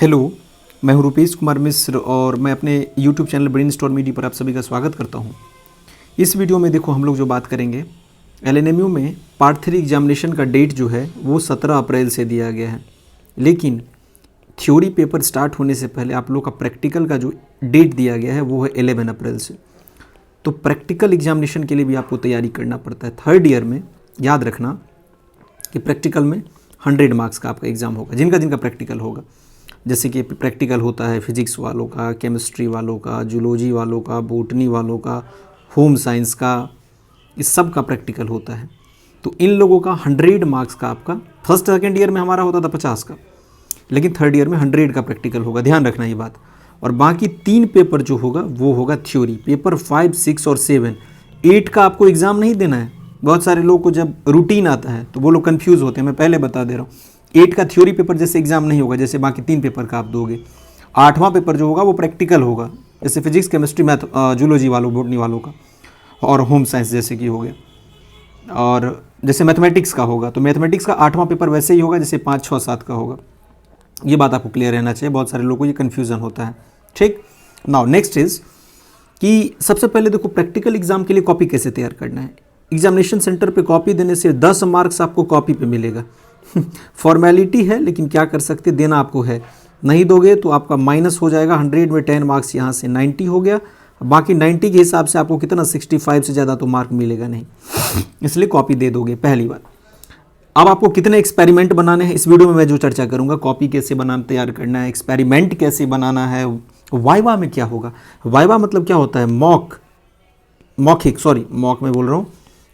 Hello, मैं हूं रुपेश कुमार मिश्र और मैं अपने यूट्यूब चैनल ब्रेनस्टॉर्म मीडिया पर आप सभी का स्वागत करता हूं। इस वीडियो में देखो हम लोग जो बात करेंगे एलएनएमयू में पार्ट 3 एग्जामिनेशन का डेट जो है वो 17 अप्रैल से दिया गया है, लेकिन थ्योरी पेपर स्टार्ट होने से पहले आप लोग का प्रैक्टिकल का जो डेट दिया गया है वो है 11 अप्रैल से। तो प्रैक्टिकल एग्जामिनेशन के लिए भी आपको तैयारी करना पड़ता है। थर्ड ईयर में याद रखना कि प्रैक्टिकल में 100 मार्क्स का आपका एग्ज़ाम होगा, जिनका प्रैक्टिकल होगा। जैसे कि प्रैक्टिकल होता है फिजिक्स वालों का, केमिस्ट्री वालों का, जूलॉजी वालों का, बॉटनी वालों का, होम साइंस का, इस सब का प्रैक्टिकल होता है। तो इन लोगों का 100 मार्क्स का आपका फर्स्ट सेकेंड ईयर में हमारा होता था 50 का, लेकिन थर्ड ईयर में 100 का प्रैक्टिकल होगा, ध्यान रखना ये बात। और बाकी 3 पेपर जो होगा वो होगा थ्योरी। पेपर 5, 6 और 7, 8 का आपको एग्ज़ाम नहीं देना है। बहुत सारे लोगों को जब रूटीन आता है तो वो लोग कन्फ्यूज़ होते हैं, मैं पहले बता दे रहा हूँ। 8 का थ्योरी पेपर जैसे एग्ज़ाम नहीं होगा जैसे बाकी 3 पेपर का आप दोगे। 8वां पेपर जो होगा वो प्रैक्टिकल होगा, जैसे फिजिक्स, केमिस्ट्री, मैथ, जूलॉजी वालों, बॉटनी वालों का, और होम साइंस जैसे कि हो गया। और जैसे मैथमेटिक्स का होगा तो मैथमेटिक्स का 8वां पेपर वैसे ही होगा जैसे 5, 6, 7 का होगा। ये बात आपको क्लियर रहना चाहिए, बहुत सारे लोगों को ये कन्फ्यूज़न होता है। ठीक, नाउ नेक्स्ट इज़ कि सबसे पहले देखो प्रैक्टिकल एग्जाम के लिए कॉपी कैसे तैयार करना है। एग्जामिनेशन सेंटर पे कॉपी देने से 10 मार्क्स आपको कॉपी पे मिलेगा। फॉर्मेलिटी है, लेकिन क्या कर सकते, देना आपको है। नहीं दोगे तो आपका माइनस हो जाएगा। 100 में 10 मार्क्स यहाँ से 90 हो गया, बाकी 90 के हिसाब से आपको कितना 65 से ज़्यादा तो मार्क मिलेगा नहीं, इसलिए कॉपी दे दोगे, पहली बात। अब आपको कितने एक्सपेरिमेंट बनाने हैं इस वीडियो में मैं जो चर्चा करूंगा, कॉपी कैसे बनाना तैयार करना है, एक्सपेरिमेंट कैसे बनाना है, वाइवा में क्या होगा। वाइवा मतलब क्या होता है, मॉक में बोल रहा हूँ,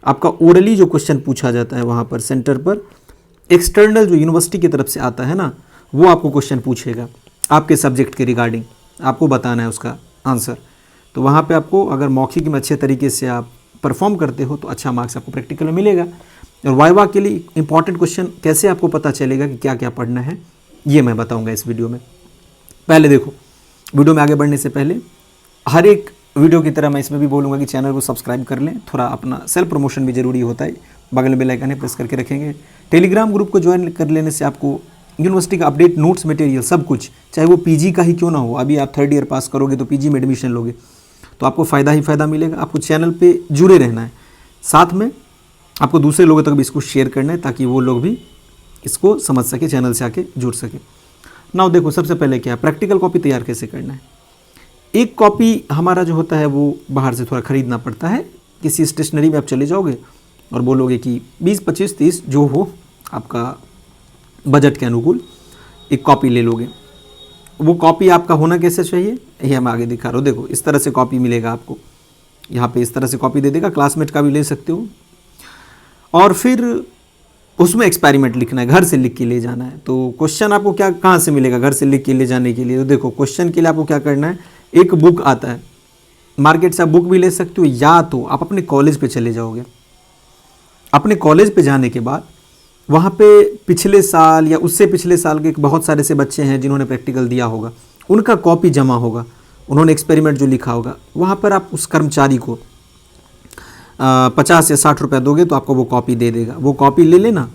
आपका ओरली जो क्वेश्चन पूछा जाता है वहाँ पर सेंटर पर, एक्सटर्नल जो यूनिवर्सिटी की तरफ से आता है ना, वो आपको क्वेश्चन पूछेगा आपके सब्जेक्ट के रिगार्डिंग, आपको बताना है उसका आंसर। तो वहाँ पे आपको अगर मौखिक में अच्छे तरीके से आप परफॉर्म करते हो तो अच्छा मार्क्स आपको प्रैक्टिकल में मिलेगा। और वाइवा के लिए इंपॉर्टेंट क्वेश्चन कैसे आपको पता चलेगा कि क्या क्या पढ़ना है, ये मैं बताऊँगा इस वीडियो में। पहले देखो, वीडियो में आगे बढ़ने से पहले हर एक वीडियो की तरह मैं इसमें भी बोलूँगा कि चैनल को सब्सक्राइब कर लें, थोड़ा अपना सेल्फ प्रमोशन भी ज़रूरी होता है। बगल में बेल आइकन है, प्रेस करके रखेंगे। टेलीग्राम ग्रुप को ज्वाइन कर लेने से आपको यूनिवर्सिटी का अपडेट, नोट्स, मटेरियल सब कुछ, चाहे वो पीजी का ही क्यों ना हो, अभी आप थर्ड ईयर पास करोगे तो पीजी में एडमिशन लोगे तो आपको फ़ायदा ही फ़ायदा मिलेगा। आपको चैनल पे जुड़े रहना है, साथ में आपको दूसरे लोगों तक भी इसको शेयर करना है ताकि वो लोग भी इसको समझ सके, चैनल से आके जुड़ सके। नाउ देखो, सबसे पहले क्या है, प्रैक्टिकल कॉपी तैयार कैसे करना है। एक कॉपी हमारा जो होता है वो बाहर से थोड़ा ख़रीदना पड़ता है। किसी स्टेशनरी में आप चले जाओगे और बोलोगे कि 20, 25, 30 जो हो आपका बजट के अनुकूल एक कॉपी ले लोगे। वो कॉपी आपका होना कैसे चाहिए, ये मैं आगे दिखा रहा हूँ। देखो, इस तरह से कॉपी मिलेगा आपको, यहाँ पे इस तरह से कॉपी दे देगा, क्लासमेट का भी ले सकते हो। और फिर उसमें एक्सपेरिमेंट लिखना है, घर से लिख के ले जाना है। तो क्वेश्चन आपको क्या कहाँ से मिलेगा घर से लिख के ले जाने के लिए, तो देखो क्वेश्चन के लिए आपको क्या करना है, एक बुक आता है मार्केट से, आप बुक भी ले सकते हो, या तो आप अपने कॉलेज पे चले जाओगे। अपने कॉलेज पे जाने के बाद वहाँ पे पिछले साल या उससे पिछले साल के बहुत सारे से बच्चे हैं जिन्होंने प्रैक्टिकल दिया होगा, उनका कॉपी जमा होगा, उन्होंने एक्सपेरिमेंट जो लिखा होगा, वहाँ पर आप उस कर्मचारी को 50 या 60 रुपये दोगे तो आपको वो कॉपी दे देगा। वो कॉपी ले लेना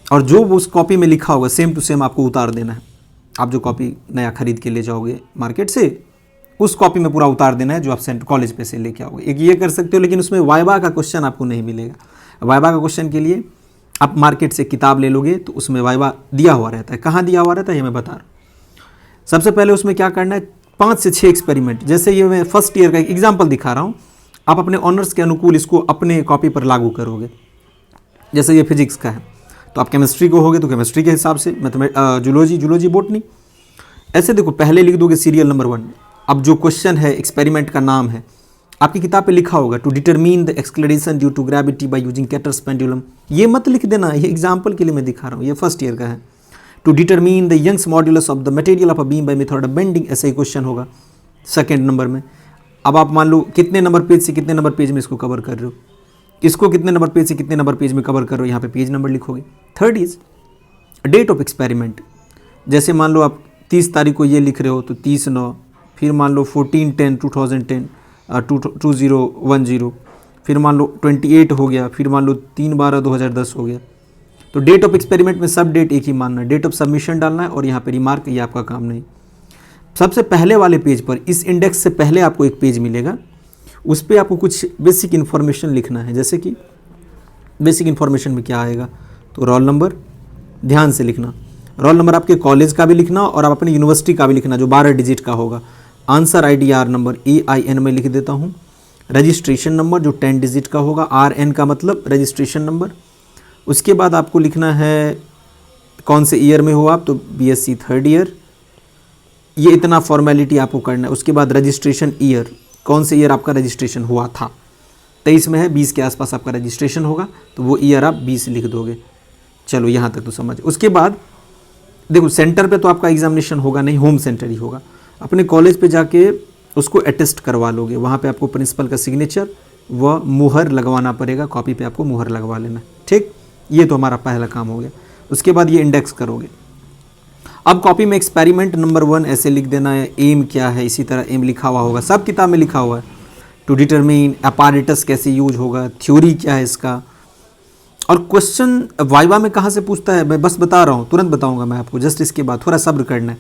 और जो उस कॉपी में लिखा होगा सेम टू सेम आपको उतार देना है। आप जो कॉपी नया खरीद के ले जाओगे मार्केट से, उस कॉपी में पूरा उतार देना है जो आप कॉलेज पे से लेके आओगे। एक ये कर सकते हो, लेकिन उसमें वाइवा का क्वेश्चन आपको नहीं मिलेगा। वाइवा का क्वेश्चन के लिए आप मार्केट से किताब ले लोगे तो उसमें वाइवा दिया हुआ रहता है। कहाँ दिया हुआ रहता है ये मैं बता रहा हूँ। सबसे पहले उसमें क्या करना है, 5 से 6 एक्सपेरिमेंट, जैसे ये मैं फर्स्ट ईयर का एक एग्जाम्पल दिखा रहा हूँ, आप अपने ऑनर्स के अनुकूल इसको अपने कॉपी पर लागू करोगे। जैसे ये फिजिक्स का है तो आप केमिस्ट्री को होगे तो केमिस्ट्री के हिसाब से, जूलॉजी, बॉटनी, ऐसे देखो पहले लिख दोगे सीरियल नंबर 1। अब जो क्वेश्चन है, एक्सपेरिमेंट का नाम है, आपकी किताब पे लिखा होगा to determine the acceleration due to gravity by using Kater's pendulum. ये मत लिख देना, ये एग्जाम्पल के लिए मैं दिखा रहा हूँ, ये फर्स्ट ईयर का है। To determine the Young's modulus of the material of a beam by method of bending, ऐसा ही क्वेश्चन होगा सेकेंड नंबर में। अब आप मान लो कितने नंबर पेज से कितने नंबर पेज में इसको कवर कर रहे हो, इसको कितने नंबर पेज से कितने नंबर पेज में कवर कर रहे हो, यहाँ पे पेज नंबर लिखोगे। Third is date of experiment. जैसे मान लो आप 30 तारीख को ये लिख रहे हो तो 30/9, फिर मान लो 14/10/2010 2010, फिर मान लो 28 हो गया, फिर मान लो 3/12/2010 हो गया। तो डेट ऑफ एक्सपेरिमेंट में सब डेट एक ही मानना है, डेट ऑफ सबमिशन डालना है और यहाँ पे रिमार्क, ये आपका काम नहीं। सबसे पहले वाले पेज पर, इस इंडेक्स से पहले आपको एक पेज मिलेगा, उस पर आपको कुछ बेसिक इन्फॉर्मेशन लिखना है। जैसे कि बेसिक इन्फॉर्मेशन में क्या आएगा, तो रोल नंबर, ध्यान से लिखना, रोल नंबर आपके कॉलेज का भी लिखना और आप अपनी यूनिवर्सिटी का भी लिखना जो 12 डिजिट का होगा। आंसर IDR नंबर AIN में लिख देता हूँ। रजिस्ट्रेशन नंबर जो 10 डिजिट का होगा, RN का मतलब रजिस्ट्रेशन नंबर। उसके बाद आपको लिखना है कौन से ईयर में हो आप, तो BSc 3rd ईयर, ये इतना फॉर्मेलिटी आपको करना है। उसके बाद रजिस्ट्रेशन ईयर, कौन से ईयर आपका रजिस्ट्रेशन हुआ था, 23 में है, 20 के आसपास आपका रजिस्ट्रेशन होगा, तो वो ईयर आप 20 लिख दोगे। चलो यहाँ तक तो समझ। उसके बाद देखो सेंटर पे तो आपका एग्जामिनेशन होगा नहीं, होम सेंटर ही होगा। अपने कॉलेज पे जाके उसको अटेस्ट करवा लोगे, वहाँ पे आपको प्रिंसिपल का सिग्नेचर व मुहर लगवाना पड़ेगा, कॉपी पे आपको मुहर लगवा लेना, ठीक। ये तो हमारा पहला काम हो गया। उसके बाद ये इंडेक्स करोगे। अब कॉपी में एक्सपेरिमेंट नंबर 1 ऐसे लिख देना है, एम क्या है, इसी तरह एम लिखा हुआ होगा, सब किताब में लिखा हुआ है। टू डिटरमिन अपैरेटस कैसे यूज होगा, थ्योरी क्या है इसका। और क्वेश्चन वाइवा में कहाँ से पूछता है मैं बस बता रहा हूँ, तुरंत बताऊंगा मैं आपको, जस्ट इसके बाद थोड़ा सब्र करना है।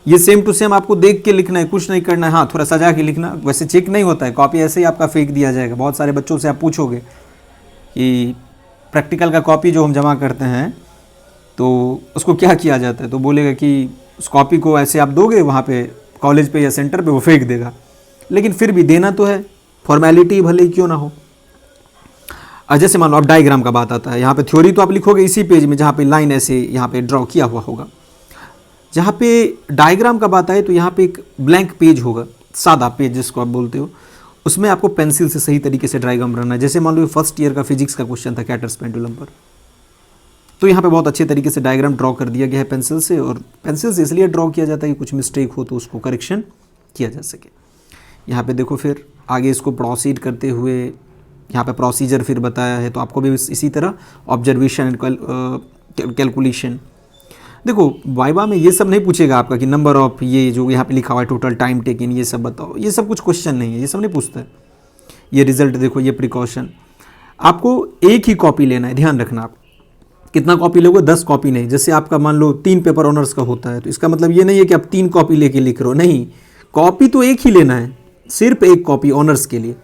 ये सेम टू सेम आपको देख के लिखना है, कुछ नहीं करना है, हाँ थोड़ा सजा के लिखना, वैसे चेक नहीं होता है, कॉपी ऐसे ही आपका फेंक दिया जाएगा। बहुत सारे बच्चों से आप पूछोगे कि प्रैक्टिकल का कॉपी जो हम जमा करते हैं तो उसको क्या किया जाता है, तो बोलेगा कि उस कॉपी को ऐसे आप दोगे वहाँ पे कॉलेज पे या सेंटर पे, वो फेंक देगा। लेकिन फिर भी देना तो है, फॉर्मेलिटी भले ही क्यों ना हो। जैसे मान लो आप डायग्राम का बात आता है, यहाँ पे थ्योरी तो आप लिखोगे इसी पेज में जहाँ पे लाइन ऐसे यहाँ पे ड्रॉ किया हुआ होगा। जहाँ पे डायग्राम का बात आए तो यहाँ पे एक ब्लैंक पेज होगा, सादा पेज जिसको आप बोलते हो, उसमें आपको पेंसिल से सही तरीके से डायग्राम बनाना है। जैसे मान लो 1st ईयर का फिजिक्स का क्वेश्चन था कैटर्स पेंडुलम पर, तो यहाँ पे बहुत अच्छे तरीके से डायग्राम ड्रॉ कर दिया गया है पेंसिल से, और पेंसिल से इसलिए ड्रॉ किया जाता है कि कुछ मिस्टेक हो तो उसको करेक्शन किया जा सके। यहाँ पे देखो फिर आगे इसको प्रोसीड करते हुए यहाँ पे प्रोसीजर फिर बताया है, तो आपको भी इसी तरह ऑब्जर्वेशन एंड कैलकुलेशन। देखो वाइवा में ये सब नहीं पूछेगा आपका कि नंबर ऑफ ये जो यहाँ पे लिखा हुआ है टोटल टाइम टेकन, ये सब बताओ, ये सब कुछ क्वेश्चन नहीं है, ये सब नहीं पूछता है। ये रिजल्ट देखो, ये प्रिकॉशन, आपको एक ही कॉपी लेना है, ध्यान रखना। आप कितना कॉपी लोगे, 10 कॉपी नहीं। जैसे आपका मान लो 3 पेपर ऑनर्स का होता है, तो इसका मतलब ये नहीं है कि आप 3 कॉपी लेके लिख रहे हो, नहीं, कॉपी तो एक ही लेना है, सिर्फ एक कॉपी ऑनर्स के लिए।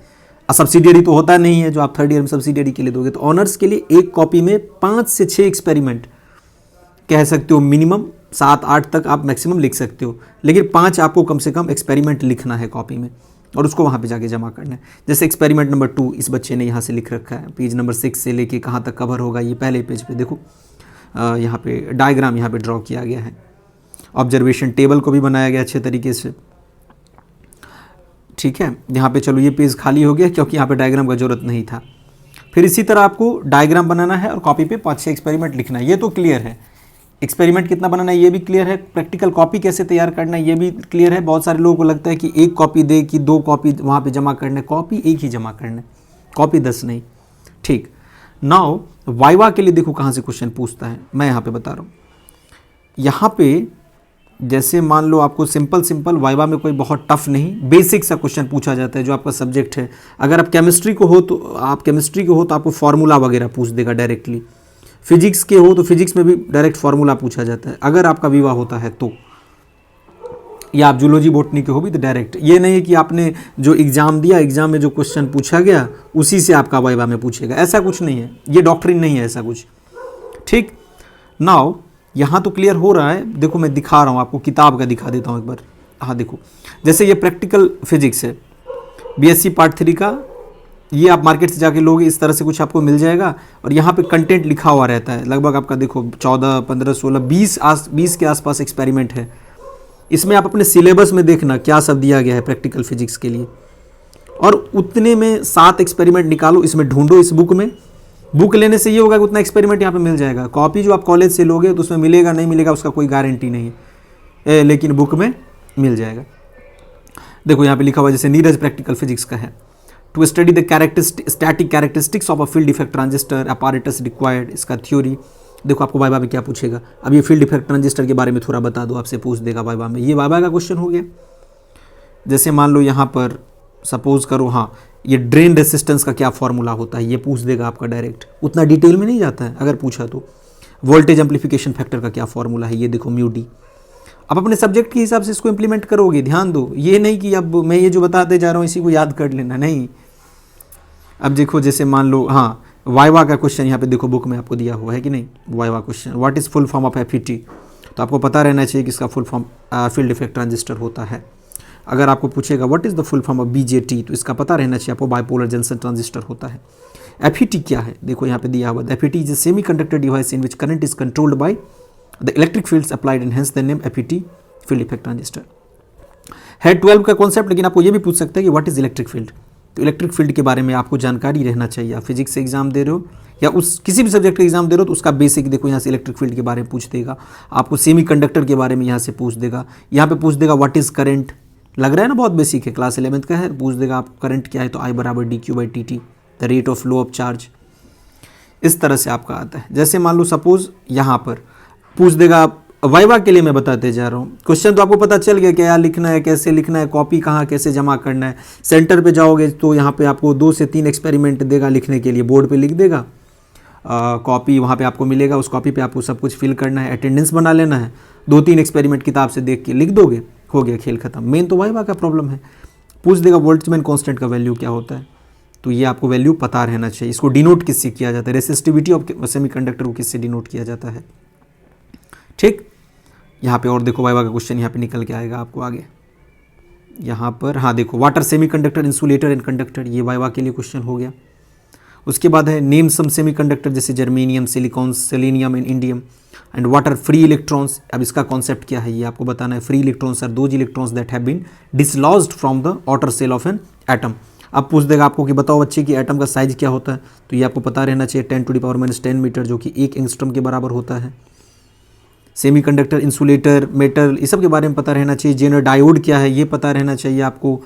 सब्सिडियरी तो होता नहीं है जो आप 3rd ईयर में सब्सिडियरी के लिए दोगे, तो ऑनर्स के लिए एक कॉपी में 5 से 6 एक्सपेरिमेंट कह सकते हो, मिनिमम 7-8 तक आप मैक्सिमम लिख सकते हो, लेकिन 5 आपको कम से कम एक्सपेरिमेंट लिखना है कॉपी में और उसको वहाँ पे जाके जमा करना है। जैसे एक्सपेरिमेंट नंबर 2 इस बच्चे ने यहाँ से लिख रखा है, पेज नंबर 6 से लेके कहाँ तक कवर होगा, ये पहले पेज पे देखो यहाँ पे डायग्राम यहाँ पे ड्रॉ किया गया है। ऑब्जर्वेशन टेबल को भी बनाया गया अच्छे तरीके से, ठीक है। यहाँ पे चलो ये पेज खाली हो गया क्योंकि यहाँ पे डायग्राम का जरूरत नहीं था। फिर इसी तरह आपको डायग्राम बनाना है और कॉपी पे 5-6 एक्सपेरिमेंट लिखना है, ये तो क्लियर है। एक्सपेरिमेंट कितना बनाना है ये भी क्लियर है, प्रैक्टिकल कॉपी कैसे तैयार करना है ये भी क्लियर है। बहुत सारे लोगों को लगता है कि एक कॉपी दे कि 2 कॉपी वहाँ पे जमा करना है, कॉपी एक ही जमा करना है, कॉपी 10 नहीं, ठीक। नाउ वाइवा के लिए देखो कहाँ से क्वेश्चन पूछता है, मैं यहाँ पे बता रहा हूँ। यहाँ पे जैसे मान लो आपको सिंपल वाइवा में कोई बहुत टफ नहीं, बेसिक सा क्वेश्चन पूछा जाता है जो आपका सब्जेक्ट है। अगर आप केमिस्ट्री को हो तो आपको फार्मूला वगैरह पूछ देगा डायरेक्टली। फिजिक्स के हो तो फिजिक्स में भी डायरेक्ट फार्मूला पूछा जाता है, अगर आपका विवा होता है तो। या आप जूलॉजी बॉटनी के हो भी तो डायरेक्ट, ये नहीं है कि आपने जो एग्ज़ाम दिया, एग्ज़ाम में जो क्वेश्चन पूछा गया उसी से आपका वाइवा में पूछेगा, ऐसा कुछ नहीं है, ये डॉक्ट्रिन नहीं है ऐसा कुछ, ठीक। नाउ यहाँ तो क्लियर हो रहा है, देखो मैं दिखा रहा हूँ आपको, किताब का दिखा देता हूँ एक बार। हाँ देखो, जैसे ये प्रैक्टिकल फिजिक्स है BSc पार्ट 3 का, ये आप मार्केट से जाके लोगे, इस तरह से कुछ आपको मिल जाएगा। और यहाँ पे कंटेंट लिखा हुआ रहता है, लगभग आपका देखो 14, 15, 16, 20 के आसपास एक्सपेरिमेंट है। इसमें आप अपने सिलेबस में देखना क्या सब दिया गया है प्रैक्टिकल फिजिक्स के लिए, और उतने में 7 एक्सपेरिमेंट निकालो, इसमें ढूंढो इस बुक में। बुक लेने से ये होगा कि उतना एक्सपेरिमेंट यहाँ पे मिल जाएगा। कॉपी जो आप कॉलेज से लोगे तो उसमें मिलेगा नहीं मिलेगा उसका कोई गारंटी नहीं है, लेकिन बुक में मिल जाएगा। देखो यहाँ पे लिखा हुआ जैसे नीरज प्रैक्टिकल फिजिक्स का है, to study the static characteristics of a field effect transistor apparatus required, इसका थ्योरी। देखो आपको वाइवा में क्या पूछेगा, अब ये फील्ड इफेक्ट ट्रांजिस्टर के बारे में थोड़ा बता दो, आपसे पूछ देगा वाइवा में, ये वाइवा का क्वेश्चन हो गया। जैसे मान लो यहाँ पर सपोज करो, हाँ ये ड्रेन रेसिस्टेंस का क्या फॉर्मूला होता है, ये पूछ देगा आपका डायरेक्ट, उतना डिटेल में नहीं जाता है अगर पूछा तो। वोल्टेज एम्पलीफिकेशन फैक्टर का क्या फॉर्मूला है, ये देखो म्यू डी। अब अपने सब्जेक्ट के हिसाब से इसको इंप्लीमेंट करोगे, ध्यान दो, ये नहीं कि अब मैं ये जो बताते जा रहा हूँ इसी को याद कर लेना, नहीं। अब देखो जैसे मान लो, हाँ वाइवा का क्वेश्चन यहाँ पे देखो बुक में आपको दिया हुआ है कि नहीं, viva question, what is full form of FET, तो आपको पता रहना चाहिए कि इसका full form field effect transistor होता है। अगर आपको पूछेगा what is the full form of BJT, तो इसका पता रहना चाहिए आपको बाइपोलर जंक्शन ट्रांजिस्टर होता है। एफईटी क्या है, देखो यहाँ पे दिया हुआ, FET is a semi conductor device in which current is controlled by the electric fields applied and hence the name FET, field effect transistor है। 12 का कॉन्सेप्ट, लेकिन आपको ये भी पूछ सकता है कि व्हाट इज इलेक्ट्रिक फील्ड, तो इलेक्ट्रिक फील्ड के बारे में आपको जानकारी रहना चाहिए। आप फिजिक्स से एग्जाम दे रहे हो या उस किसी भी सब्जेक्ट का एग्जाम दे रहे हो तो उसका बेसिक देखो, यहाँ से इलेक्ट्रिक फील्ड के बारे में पूछ देगा, आपको सेमी कंडक्टर के बारे में यहाँ से पूछ देगा, यहाँ पे पूछ देगा व्हाट इज करंट, लग रहा है ना बहुत बेसिक है, क्लास 11th का है, पूछ देगा आपको करंट क्या है, तो I बराबर dq/dt, the rate of flow of charge. इस तरह से आपका आता है। जैसे मान लो सपोज यहाँ पर पूछ देगा, वाइवा के लिए मैं बताते जा रहा हूँ, क्वेश्चन तो आपको पता चल गया क्या लिखना है, कैसे लिखना है, कॉपी कहाँ कैसे जमा करना है। सेंटर पे जाओगे तो यहाँ पे आपको 2 से 3 एक्सपेरिमेंट देगा लिखने के लिए, बोर्ड पे लिख देगा, कॉपी वहाँ पे आपको मिलेगा, उस कॉपी पे आपको सब कुछ फिल करना है, अटेंडेंस बना लेना है, 2-3 एक्सपेरिमेंट किताब से देख के लिख दोगे, हो गया खेल खत्म। मेन तो वाइवा का प्रॉब्लम है, पूछ देगा बोल्ट्जमैन कांस्टेंट का वैल्यू क्या होता है, तो ये आपको वैल्यू पता रहना चाहिए। इसको डिनोट किससे किया जाता है, रेसिस्टिविटी ऑफ सेमीकंडक्टर को किससे डिनोट किया जाता है, ठीक। यहाँ पे और देखो वाइवा का क्वेश्चन यहाँ पे निकल के आएगा आपको आगे, यहाँ पर हाँ देखो, what are semiconductor, insulator and conductor, ये वाइवा के लिए क्वेश्चन हो गया। उसके बाद है नेम सम सेमीकंडक्टर, जैसे germanium, silicon, selenium and indium and what are free electrons. अब इसका कॉन्सेप्ट क्या है ये आपको बताना है। Free electrons are those electrons that have been dislodged from the outer shell of an atom. अब पूछ देगा आपको कि बताओ बच्चे कि एटम का साइज क्या होता है, तो ये आपको पता रहना चाहिए 10⁻⁻10 मीटर, जो कि 1 एंगस्ट्रॉम के बराबर होता है। सेमीकंडक्टर, इंसुलेटर, मेटल, ये सब के बारे में पता रहना चाहिए। जेनर डायोड क्या है ये पता रहना चाहिए आपको।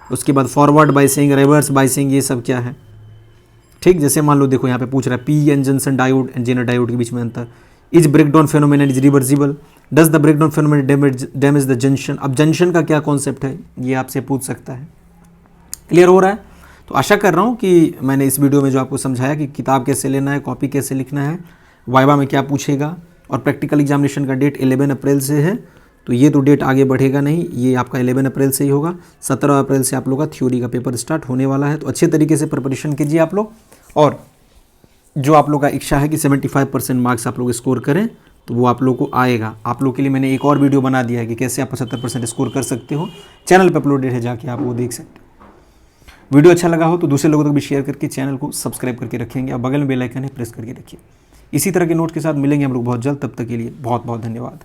उसके बाद फॉरवर्ड बाइसिंग, रिवर्स बाइसिंग, ये सब क्या है, ठीक। जैसे मान लो देखो यहाँ पे पूछ रहा है p n junction diode and Zener diode के बीच में अंतर। Is breakdown phenomenon is reversible, does the breakdown phenomenon damage the junction. अब जंक्शन का क्या कॉन्सेप्ट है ये आपसे पूछ सकता है। क्लियर हो रहा है? तो आशा कर रहा हूँ कि मैंने इस वीडियो में जो आपको समझाया कि किताब कैसे लेना है, कॉपी कैसे लिखना है, वाइवा में क्या पूछेगा, और प्रैक्टिकल एग्जामिनेशन का डेट 11 अप्रैल से है, तो ये तो डेट आगे बढ़ेगा नहीं, ये आपका 11 अप्रैल से ही होगा। 17 अप्रैल से आप लोग का थ्योरी का पेपर स्टार्ट होने वाला है, तो अच्छे तरीके से प्रिपरेशन कीजिए आप लोग। और जो आप लोग का इच्छा है कि 75% मार्क्स आप लोग स्कोर करें, तो वो आप लोग को आएगा। आप लोग के लिए मैंने एक और वीडियो बना दिया है कि कैसे आप 75% स्कोर कर सकते हो, चैनल पर अपलोडेड है, जाके आप वो देख सकते हो। वीडियो अच्छा लगा हो तो दूसरे लोगों तक भी शेयर करके चैनल को सब्सक्राइब करके रखेंगे, और बगल में बेल आइकन है प्रेस करके रखिए। इसी तरह के नोट के साथ मिलेंगे हम लोग बहुत जल्द, तब तक के लिए बहुत बहुत धन्यवाद।